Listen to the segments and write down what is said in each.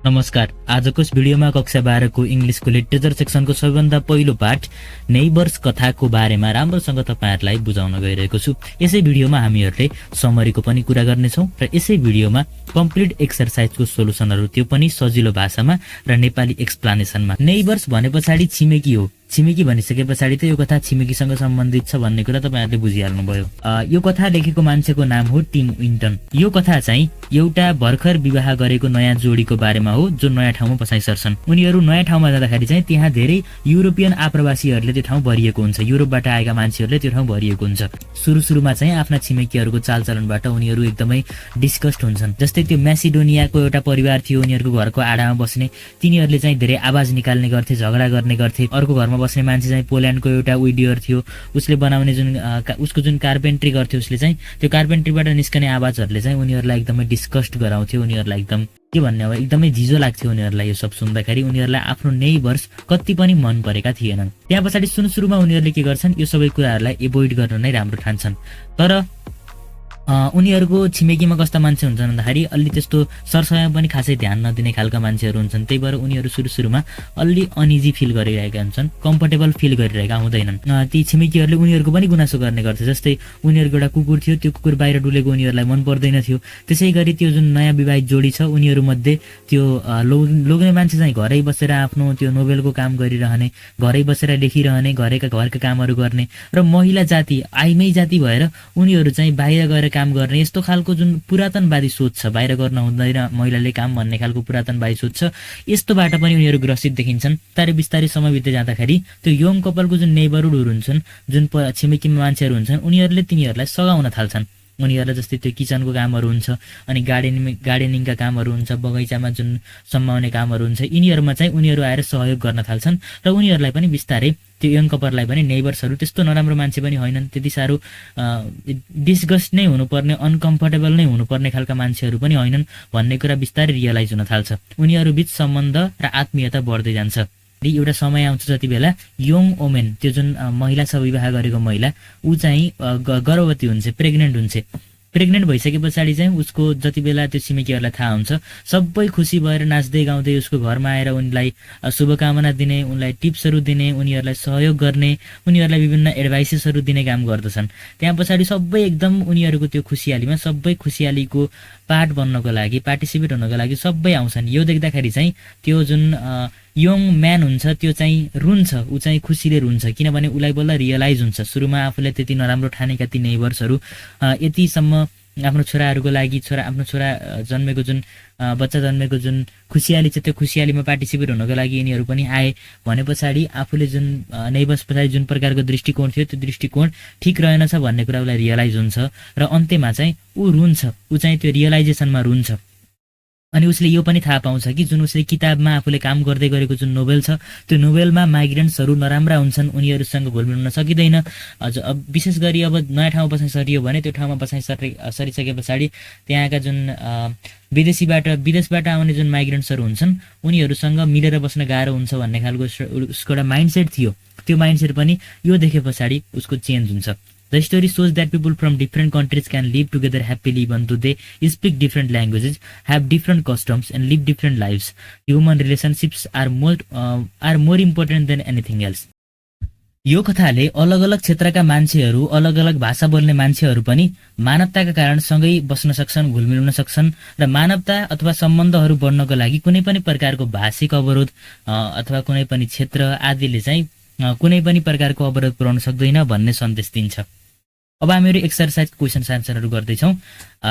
नमस्कार। आजको यस भिडियोमा कक्षा 12 को इंग्लिशको लिटरेचर सेक्सनको सबैभन्दा पहिलो पाठ नेबर्स कथाको बारेमा राम्रोसँग तपाईहरुलाई बुझाउन गइरहेको छु। यसै भिडियोमा हामीहरुले समरीको पनि कुरा गर्नेछौं र यसै भिडियोमा कम्प्लिट एक्सरसाइजको सोलुसनहरु त्यो पनि सजिलो भाषामा र नेपाली एक्सप्लेनेसनमा। नेबर्स भनेपछि छिमेकी हो। छिमेकी भनिसकेपछि त यो कथा छिमेकीसँग सम्बन्धित छ भन्ने कुरा तपाईहरुले बुझिहाल्नु भयो। यो कथा लेखेको मान्छेको नाम हो टिम विन्टन। यो कथा चाहिँ एउटा भर्खर विवाह गरेको नयाँ जोडीको बारेमा हो जो नयाँ ठाउँमा बसाइ सर्छन्। उनीहरु नयाँ ठाउँमा जाँदाखेरि चाहिँ त्यहाँ धेरै युरोपियन आप्रवासीहरुले त्यो ठाउँ भरिएको हुन्छ। युरोपबाट आएका मान्छेहरुले त्यो ठाउँ भरिएको हुन्छ। सुरुमा चाहिँ आफ्ना छिमेकीहरुको चालचलनबाट उनीहरु एकदमै डिस्कस्ट हुन्छन्। जस्तै त्यो म्यासिडोनियाको एउटा परिवार थियो, उनीहरुको घरको आडामा बस्ने। तिनीहरुले चाहिँ धेरै आवाज निकाल्ने गर्थे, झगडा गर्ने गर्थे। अर्को घरमा बस्ने मान्छे चाहिँ पोल्यान्डको एउटा विडियर थियो। उसले बनाउने उसको जुन कार्पेन्ट्री गर्थ्यो, उसले चाहिँ त्यो कार्पेन्ट्रीबाट निस्कने आवाजहरुले चाहिँ उनीहरुलाई एकदमै डिस्कस्ट गराउँथ्यो। उनीहरुलाई एकदम के भन्ने अब एकदमै झिजो लाग्थ्यो उनीहरुलाई। यो सब सुन्दाखेरि उनीहरुलाई आफ्नो नेबर्स कति पनि मन परेका थिएनन्। त्यहाँ पछाडी सुरुमा उनीहरुले के गर्छन्, यो सबै कुराहरुलाई एभोइड गर्न नै राम्रो ठान्छन्। तर उनीहरुको छिमेकीमा कस्ता मान्छे हुन्छन् भन्दाखेरि अलि त्यस्तो सरसफाइमा पनि खासै ध्यान नदिने खालका मान्छेहरु हुन्छन्। त्यही भएर उनीहरु सुरुमा अलि अनइजी फिल गरिरहेका हुन्छन्, कम्फर्टेबल फिल गरिरहेका हुँदैनन्। ती छिमेकीहरुले उनीहरुको पनि गुनासो गर्ने गर्थे। जस्तै उनीहरुको एउटा कुकुर थियो, त्यो कुकुर बाहिर डुलेको उनीहरुलाई मन पर्दैन थियो। त्यसैगरी त्यो जुन नयाँ विवाहित जोडी छ उनीहरु मध्ये त्यो लोग्ने मान्छे चाहिँ घरै बसेर आफ्नो त्यो नोभेलको काम गरिरहने, घरै बसेर लेखिरहने, घरका कामहरु गर्ने र महिला जाति आइमै जाति भएर उनीहरु चाहिँ बाहिर गएर काम गर्ने यस्तो खालको जुन पुरातनवादी सोच छ, बाहिर गर्न हुँदैन महिलाले काम भन्ने खालको पुरातनवादी सोच छ, यस्तोबाट पनि उनीहरु ग्रसित देखिन्छन्। तर बिस्तारै समय बित्दै जाँदाखेरि त्यो यङ कपलको जुन नेबरहुडहरु हुन्छन्, जुन छिमेकीमा मान्छेहरु हुन्छन्, उनीहरुले तिनीहरुलाई सघाउन थाल्छन्। उनीहरुलाई जस्तै त्यो किचनको कामहरु हुन्छ, अनि गार्डनिङका कामहरु हुन्छ, बगैँचामा जुन सम्माउने कामहरु हुन्छ, यिनीहरुमा चाहिँ उनीहरु आएर सहयोग गर्न थाल्छन् र उनीहरुलाई पनि बिस्तारै त्यो यङ कपललाई पनि नेबर्सहरु त्यस्तो नराम्रो मान्छे पनि होइनन्, त्यति साह्रो डिस्गस्ट नै हुनुपर्ने, अनकम्फर्टेबल नै हुनुपर्ने खालका मान्छेहरु पनि होइनन् भन्ने कुरा बिस्तारै रियलाइज हुन थाल्छ। उनीहरु बीच सम्बन्ध र आत्मीयता बढ्दै जान्छ। एउटा समय आउँछ जति बेला यङ वुमेन, त्यो जुन महिला छ विवाह गरेको महिला, ऊ चाहिँ गर्भवती हुन्छ, प्रेग्नेन्ट हुन्छ। प्रेग्नेन्ट भइसके पछाडि चाहिँ उसको जति बेला त्यो छिमेकीहरुलाई थाहा हुन्छ, सबै खुसी भएर नाच्दै गाउँदै उसको घरमा आएर उनलाई शुभकामना दिने, उनलाई टिप्सहरु दिने, उनीहरुलाई सहयोग गर्ने, उनीहरुलाई विभिन्न एडभाइसेसहरु दिने काम गर्दछन्। त्यहाँ पछाडि सबै एकदम उनीहरुको त्यो खुसियालीमा सबै खुसियालीको पार्ट बन्नको लागि, पार्टिसिपेट हुनको लागि सबै आउँछन्। यो देख्दाखेरि चाहिँ त्यो जुन यङ म्यान हुन्छ त्यो चाहिँ रुन्छ, ऊ चाहिँ खुसीले रुन्छ, किनभने उलाई बल्ल रियलाइज हुन्छ सुरुमा आफूले त्यति नराम्रो ठानेका ती नेबर्सहरु यतिसम्म आफ्नो छोराहरुको लागि, आफ्नो छोरा जन्मेको जुन बच्चा जन्मेको जुन खुसियाली छ, त्यो खुसियालीमा पार्टिसिपेट हुनको लागि यिनीहरु पनि आए भने पछाडि आफूले जुन नेबर्स पछाडि जुन प्रकारको दृष्टिकोण थियो त्यो दृष्टिकोण ठीक रहेनछ भन्ने कुरा उलाई रियलाइज हुन्छ र अन्त्यमा चाहिँ ऊ रुन्छ। ऊ चाहिँ त्यो रियलाइजेसनमा रुन्छ। अनि उसले यो पनि थाहा पाउँछ कि जुन उसले किताबमा आफूले काम गर्दै गरेको जुन नोभेल छ, त्यो नोभेलमा माइग्रेन्ट्सहरु नराम्रा हुन्छन्, उनीहरुसँग घुलमिल हुन सकिदैन। अब विशेष गरी अब नयाँ ठाउँमा बसाइ सरियो भने त्यो ठाउँमा बसाइ सरिसके पछाडि त्यहाँका जुन विदेशबाट आउने जुन माइग्रेन्ट्सहरु हुन्छन् उनीहरुसँग मिलेर बस्न गाह्रो हुन्छ भन्ने खालको उसको एउटा माइन्डसेट थियो। त्यो माइन्डसेट पनि यो देखे पछाडि उसको चेन्ज हुन्छ। The story shows that people from different countries can live together happily even though they speak different languages, have different customs, and live different lives. Human relationships are more important than anything else. यो कथाले अलग-अलग क्षेत्रका मान्छेहरु, अलग-अलग भाषा बोल्ने मान्छेहरु पनि मानवताका कारण सँगै बस्न सक्छन्, घुलमिल हुन सक्छन् र मानवता अथवा सम्बन्धहरु बढ्नको लागि कुनै पनि प्रकारको भाषिक अवरोध अथवा कुनै पनि क्षेत्र आदिले चाहिँ कुनै पनि प्रकारको अवरोध पुर्याउन सक्दैन भन्ने सन्देश दिन्छ। अब हामीहरु एक्सरसाइज क्वेशन्स आन्सरहरु गर्दै छौं।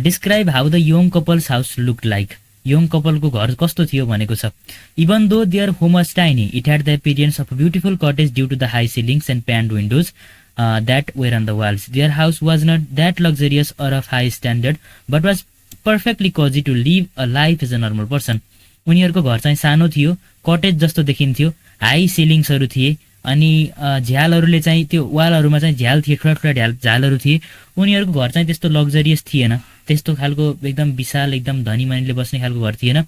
Describe how the young couple's house looked like. Young कपलको घर कस्तो थियो भनेको छ। Even though their home was tiny, it had the appearance of a beautiful cottage due to the high ceilings and paned windows that were on the walls. Their house was not that luxurious or of high standard, but was perfectly cozy to live a life as a normal person. उनीहरुको घर चाहिँ सानो थियो, cottage जस्तो देखिन्थ्यो, high सिलिङ्सहरु थिए, अनि झ्यालहरुले चाहिँ त्यो वालहरुमा चाहिँ झ्याल थिए, ठुला झ्यालहरु थिए। उनीहरुको घर चाहिँ त्यस्तो लग्जरियस थिएन, त्यस्तो खालको एकदम विशाल, एकदम धनी मानिसले बस्ने खालको घर थिएन,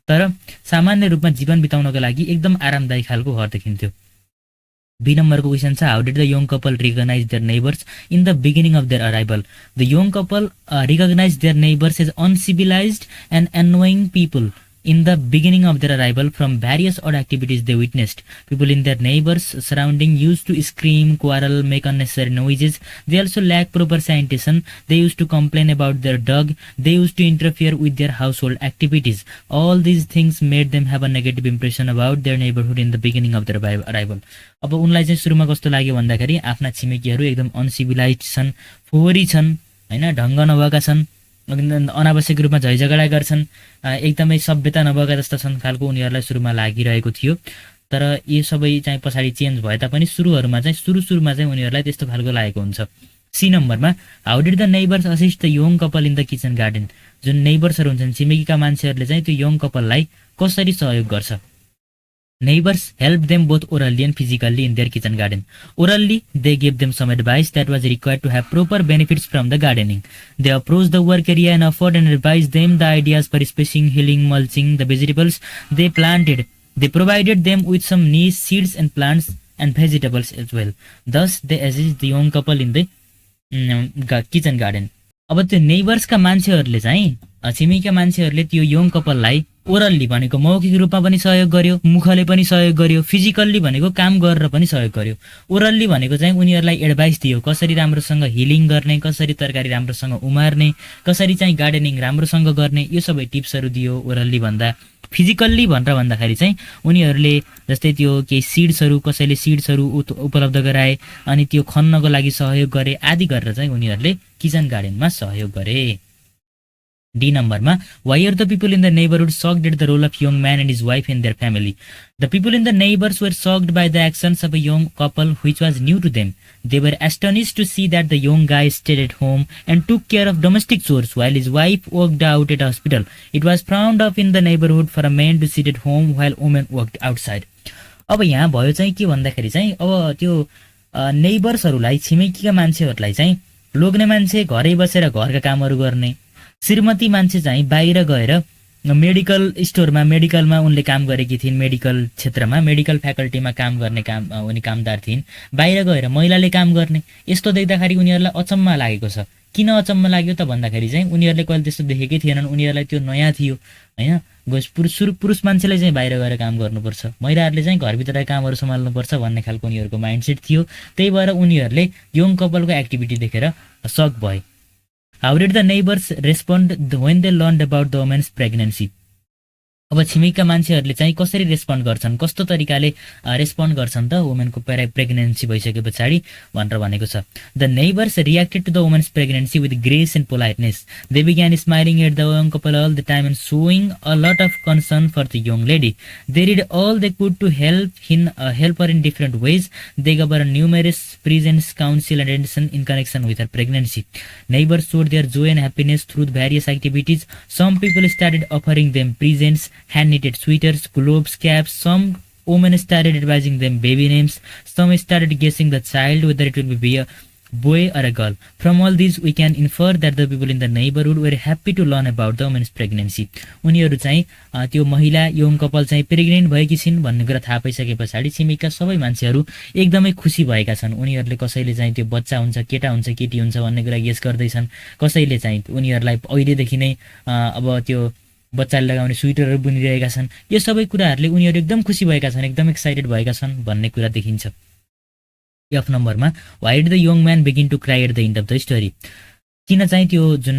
तर सामान्य रूपमा जीवन बिताउनको लागि एकदम आरामदायी खालको घर देखिन्थ्यो। बी नम्बरको क्वेशन छ, how did the young couple recognise their neighbours in the beginning of their arrival. The young couple recognise their neighbours as uncivilised and annoying people in the beginning of their arrival from various odd activities they witnessed. People in their neighbors surrounding used to scream, quarrel, make unnecessary noises. They also lack proper sanitation. They used to complain about their dog. They used to interfere with their household activities. All these things made them have a negative impression about their neighborhood in the beginning of their arrival. अब उनलाई चाहिँ सुरुमा कस्तो लाग्यो भन्दाखेरि आफ्ना छिमेकीहरू एकदम अनसिभिलाइज छन्, फोहोरी छन्, हैन, ढङ्ग नभएका छन्, अनावश्यक रूपमा झैझगडा गर्छन्, एकदमै सभ्यता नभएका जस्ता छन् खालको उनीहरूलाई सुरुमा लागिरहेको थियो। तर यो सबै चाहिँ पछाडि चेन्ज भए तापनि सुरुमा चाहिँ उनीहरूलाई त्यस्तो खालको लागेको हुन्छ। सी नम्बरमा, how did the neighbours assist the young couple in the kitchen garden? जुन नेबर्सहरू हुन्छन्, छिमेकीका मान्छेहरूले चाहिँ त्यो यङ कपललाई कसरी सहयोग गर्छ? Neighbors helped them both orally and physically in their kitchen garden. Orally, they gave them some advice that was required to have proper benefits from the gardening. They approached the work area and offered and advised them the ideas for spacing, hilling, mulching the vegetables they planted. They provided them with some niche seeds and plants and vegetables as well. Thus, they assisted the young couple in the kitchen garden. अब त्यो नेबर्सका मान्छेहरूले चाहिँ छिमेकीका मान्छेहरूले त्यो young कपललाई ओरल्ली भनेको मौखिक रूपमा पनि सहयोग गर्यो, मुखले पनि सहयोग गर्यो, फिजिकल्ली भनेको काम गरेर पनि सहयोग गर्यो। ओरल्ली भनेको चाहिँ उनीहरूलाई एडभाइस दियो कसरी राम्रोसँग हिलिङ गर्ने, कसरी तरकारी राम्रोसँग उमार्ने, कसरी चाहिँ गार्डनिङ राम्रोसँग गर्ने, यो सबै टिप्सहरू दियो ओरल्ली भन्दा। फिजिकल्ली भनेर भन्दाखेरि चाहिँ उनीहरूले जस्तै त्यो केही सिड्सहरू, कसैले सिड्सहरू उपलब्ध गराए अनि त्यो खन्नको लागि सहयोग गरे आदि गरेर चाहिँ उनीहरूले किचन गार्डनमा सहयोग गरे। D नम्बरमा, why are the people in the neighborhood shocked at the role of young man and his wife in their family? The people in the neighbors were shocked by the actions of a young couple which was new to them. They were astonished to see that the young guy stayed at home and took care of domestic chores while his wife worked out at a hospital. It was frowned of in the neighborhood for a man to sit at home while women worked outside. अब यहाँ भयो चाहिँ के भन्दाखेरि चाहिँ अब त्यो नेबर्सहरूलाई, छिमेकीका मान्छेहरूलाई चाहिँ लोग्ने मान्छे घरै बसेर घरका कामहरू गर्ने, श्रीमती मान्छे चाहिँ बाहिर गएर मेडिकल स्टोरमा, मेडिकलमा उनले काम गरेकी थिइन्, मेडिकल क्षेत्रमा, मेडिकल फ्याकल्टीमा काम गर्ने उनी कामदार थिइन्, बाहिर गएर महिलाले काम गर्ने। यस्तो देख्दाखेरि उनीहरूलाई अचम्म लागेको छ। किन अचम्म लाग्यो त भन्दाखेरि चाहिँ उनीहरूले कहिले त्यस्तो देखेकै थिएनन्, उनीहरूलाई त्यो नयाँ थियो, हैन। पुरुष मान्छेले चाहिँ बाहिर गएर काम गर्नुपर्छ, महिलाहरूले चाहिँ घरभित्रका कामहरू सम्हाल्नुपर्छ भन्ने खालको उनीहरूको माइन्डसेट थियो। त्यही भएर उनीहरूले यङ कपलको एक्टिभिटी देखेर सक भए। How did the neighbors respond when they learned about the woman's pregnancy? अब छिमेकीका मान्छेहरूले चाहिँ कसरी रेस्पोन्ड गर्छन्, कस्तो तरिकाले रेस्पोन्ड गर्छन् त वुमेनको प्रेग्नेन्सी भइसके पछाडि भनेर भनेको छ। The neighbours reacted to the women's pregnancy with grace and politeness. They began smiling at the young couple all the time and showing a lot of concern for the young lady. They did all they could to help her in different ways. They gave her numerous presents, counsel and attention in connection with her pregnancy. Neighbors showed their joy and happiness through various activities. Some people started offering them presents, hand-knitted sweaters, globes, caps. Some women started advising them baby names. Some started guessing the child whether it will be a boy or a girl. From all these, we can infer that the people in the neighborhood were happy to learn about the woman's pregnancy. उनीहरू चाहिँ त्यो महिला young couple चाहिँ pregnant भएकी छिन् भन्ने कुरा थाहा पाइसके पछाडि छिमेकीका सबै मान्छेहरू एकदमै खुसी भएका छन्। उनीहरूले कसैले चाहिँ त्यो बच्चा हुन्छ, केटा हुन्छ, केटी हुन्छ भन्ने कुरा गेस गर्दैछन्। कसैले चाहिँ उनीहरूलाई अहिलेदेखि नै अब त्यो बच्चाले लगाउने स्वेटरहरू बुनिरहेका छन्। यो सबै कुराहरूले उनीहरू एकदम खुसी भएका छन्, एकदम एक्साइटेड भएका छन् भन्ने कुरा देखिन्छ। एफ नम्बरमा, why did the young man begin to cry at the end of the story? किन चाहिँ त्यो जुन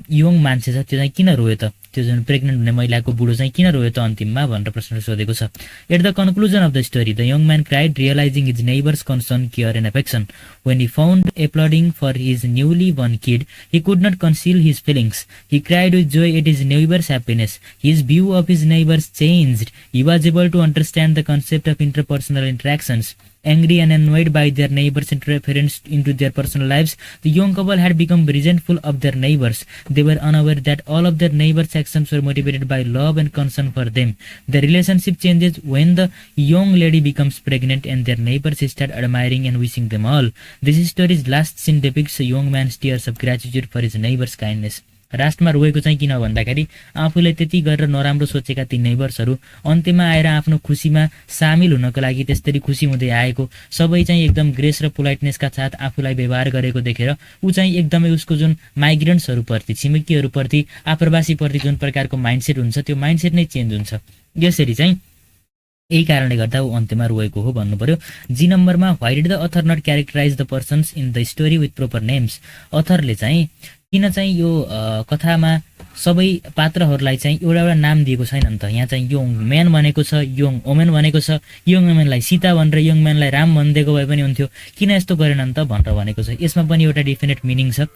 यङ मान्छे छ त्यो चाहिँ किन रोयो त, त्यो जुन प्रेग्नेन्ट हुने महिलाको बुढो चाहिँ किन रोयो त अन्तिममा भनेर प्रश्न सोधेको छ। At the conclusion of the story, the young man cried realising his neighbours concern, care and affection. When he found applauding for his newly born kid, he could not conceal his feelings. He cried with joy at his neighbor's happiness. His view of his neighbors changed. He was able to understand the concept of interpersonal interactions. Angry and annoyed by their neighbors' interference into their personal lives, the young couple had become resentful of their neighbors. They were unaware that all of their neighbors' actions were motivated by love and concern for them. The relationship changes when the young lady becomes pregnant and their neighbors start admiring and wishing them all. This story's last scene depicts a young man's tears of gratitude for his neighbor's kindness. लास्टमा रोएको चाहिँ किन भन्दाखेरि आफूले त्यति गरेर नराम्रो सोचेका ती नेबर्सहरू अन्त्यमा आएर आफ्नो खुसीमा सामेल हुनको लागि त्यसरी खुसी हुँदै आएको, सबै चाहिँ एकदम ग्रेस र पोलाइटनेसका साथ आफूलाई व्यवहार गरेको देखेर ऊ चाहिँ एकदमै उसको जुन माइग्रेन्ट्सहरूप्रति, छिमेकीहरूप्रति, आप्रवासीप्रति जुन प्रकारको माइन्डसेट हुन्छ त्यो माइन्डसेट नै चेन्ज हुन्छ। यसरी चाहिँ यही कारणले गर्दा ऊ अन्त्यमा रोएको हो भन्नु पर्यो। जी नम्बरमा, why did the author not characterise the persons in the story with proper names? अथरले चाहिँ किन चाहिँ यो कथामा सबै पात्रहरूलाई चाहिँ एउटा नाम दिएको छैन नि त? यहाँ चाहिँ यङ म्यान भनेको छ, यङ वुमेन भनेको छ, यङ वुमेनलाई सीता भनेर यङ म्यानलाई राम भनिदिएको भए पनि हुन्थ्यो, किन यस्तो गरेन नि त भनेर भनेको छ। यसमा पनि एउटा डेफिनेट मिनिङ छ।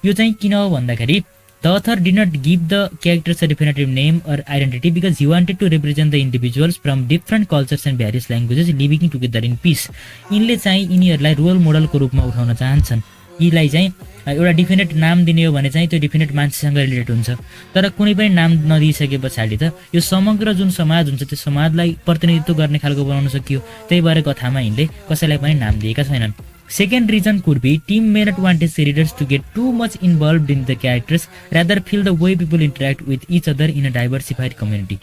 यो चाहिँ किन हो भन्दाखेरि the author did not give the characters a definitive name or identity because he wanted to represent the individuals from different cultures and various languages living together in peace. यिनले चाहिँ यिनीहरूलाई role मोडलको रूपमा उठाउन चाहन्छन्। यीलाई चाहिँ एउटा डिफिनेट नाम दिने हो भने चाहिँ त्यो डिफिनेट मान्छेसँग रिलेटेड हुन्छ, तर कुनै पनि नाम नदिइसके पछाडि त यो समग्र जुन समाज हुन्छ त्यो समाजलाई प्रतिनिधित्व गर्ने खालको बनाउन सकियो। त्यही भएर कथामा यिनले कसैलाई पनि नाम दिएका छैनन्। Second reason could be team may not want its readers to get too much involved in the characters, rather feel the way people interact with each other in a diversified community.